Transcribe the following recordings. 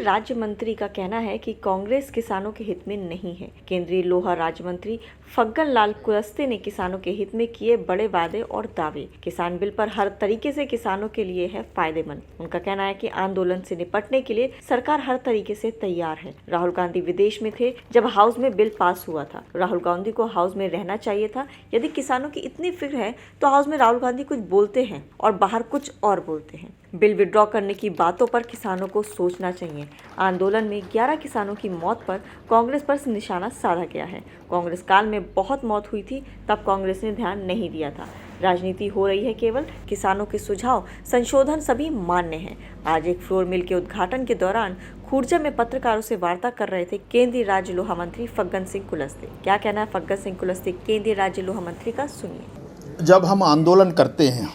राज्य मंत्री का कहना है कि कांग्रेस किसानों के हित में नहीं है। केंद्रीय लोहा राज्य मंत्री फग्गन लाल कुलस्ते ने किसानों के हित में किए बड़े वादे और दावे। किसान बिल पर हर तरीके से किसानों के लिए है फायदेमंद। उनका कहना है कि आंदोलन से निपटने के लिए सरकार हर तरीके से तैयार है। राहुल गांधी विदेश में थे जब हाउस में बिल पास हुआ था। राहुल गांधी को हाउस में रहना चाहिए था। यदि किसानों की इतनी फिक्र है तो हाउस में राहुल गांधी कुछ बोलते हैं और बाहर कुछ और बोलते हैं। बिल विड्रॉ करने की बातों पर किसानों को सोचना चाहिए। आंदोलन में 11 किसानों की मौत पर कांग्रेस पर निशाना साधा गया है। कांग्रेस काल में बहुत मौत हुई थी, तब कांग्रेस ने ध्यान नहीं दिया था। राजनीति हो रही है केवल। किसानों के सुझाव संशोधन सभी मान्य हैं। आज एक फ्लोर मिल के उद्घाटन के दौरान खुर्जा में पत्रकारों से वार्ता कर रहे थे केंद्रीय राज्य लोहा मंत्री फग्गन सिंह कुलस्ते। क्या कहना है फग्गन सिंह कुलस्ते केंद्रीय राज्य लोहा मंत्री का, सुनिए। जब हम आंदोलन करते हैं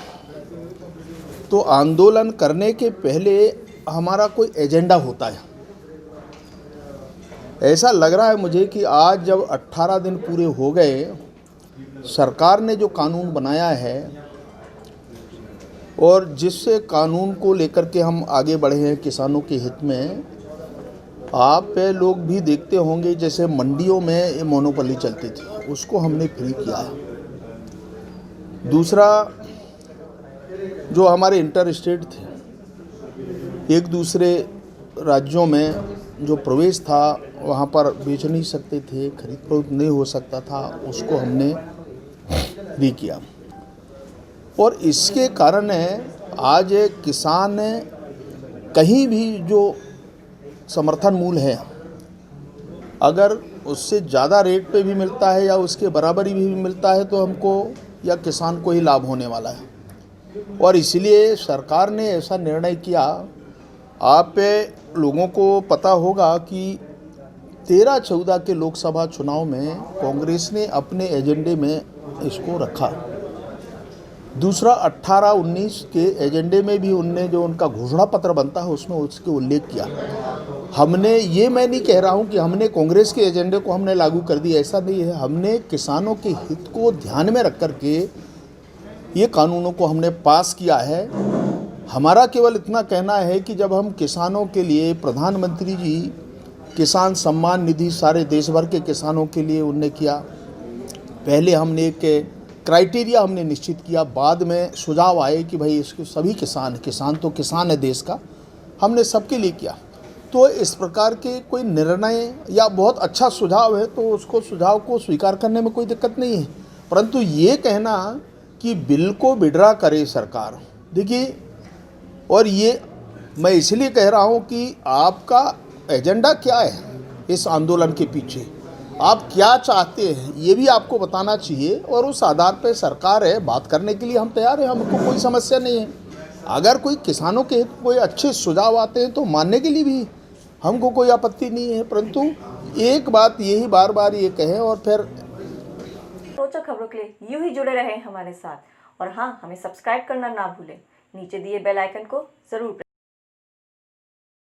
तो आंदोलन करने के पहले हमारा कोई एजेंडा होता है। ऐसा लग रहा है मुझे कि आज जब 18 दिन पूरे हो गए, सरकार ने जो कानून बनाया है और जिससे कानून को लेकर के हम आगे बढ़े हैं किसानों के हित में, आप लोग भी देखते होंगे जैसे मंडियों में ये मोनोपोली चलती थी, उसको हमने फ्री किया है। दूसरा, जो हमारे इंटर स्टेट थे, एक दूसरे राज्यों में जो प्रवेश था वहाँ पर बेच नहीं सकते थे, खरीद फरोख्त नहीं हो सकता था, उसको हमने भी किया। और इसके कारण आज किसान कहीं भी जो समर्थन मूल्य है, अगर उससे ज़्यादा रेट पे भी मिलता है या उसके बराबरी भी मिलता है तो हमको या किसान को ही लाभ होने वाला है। और इसलिए सरकार ने ऐसा निर्णय किया। आप लोगों को पता होगा कि 13-14 के लोकसभा चुनाव में कांग्रेस ने अपने एजेंडे में इसको रखा। दूसरा, 18-19 के एजेंडे में भी उनने जो उनका घोषणा पत्र बनता है उसमें उसके उल्लेख किया। हमने ये, मैं नहीं कह रहा हूँ कि हमने कांग्रेस के एजेंडे को हमने लागू कर दिया, ऐसा नहीं है। हमने किसानों के हित को ध्यान में रख कर के ये कानूनों को हमने पास किया है। हमारा केवल इतना कहना है कि जब हम किसानों के लिए प्रधानमंत्री जी किसान सम्मान निधि सारे देश भर के किसानों के लिए उनने किया, पहले हमने एक क्राइटेरिया हमने निश्चित किया, बाद में सुझाव आए कि भाई इसके सभी किसान तो किसान है देश का, हमने सबके लिए किया। तो इस प्रकार के कोई निर्णय या बहुत अच्छा सुझाव है तो उसको सुझाव को स्वीकार करने में कोई दिक्कत नहीं है। परंतु ये कहना कि बिल को विड्रॉ करे सरकार, देखिए, और ये मैं इसलिए कह रहा हूँ कि आपका एजेंडा क्या है इस आंदोलन के पीछे, आप क्या चाहते हैं ये भी आपको बताना चाहिए। और उस आधार पर सरकार है, बात करने के लिए हम तैयार हैं, हमको कोई समस्या नहीं है। अगर कोई किसानों के कोई अच्छे सुझाव आते हैं तो मानने के लिए भी हमको कोई आपत्ति नहीं है। परंतु एक बात यही बार बार ये कहें और फिर रोचक खबरों के लिए यूं ही जुड़े रहें हमारे साथ। और हाँ, हमें सब्सक्राइब करना ना भूलें। नीचे दिए बेल आइकन को जरूर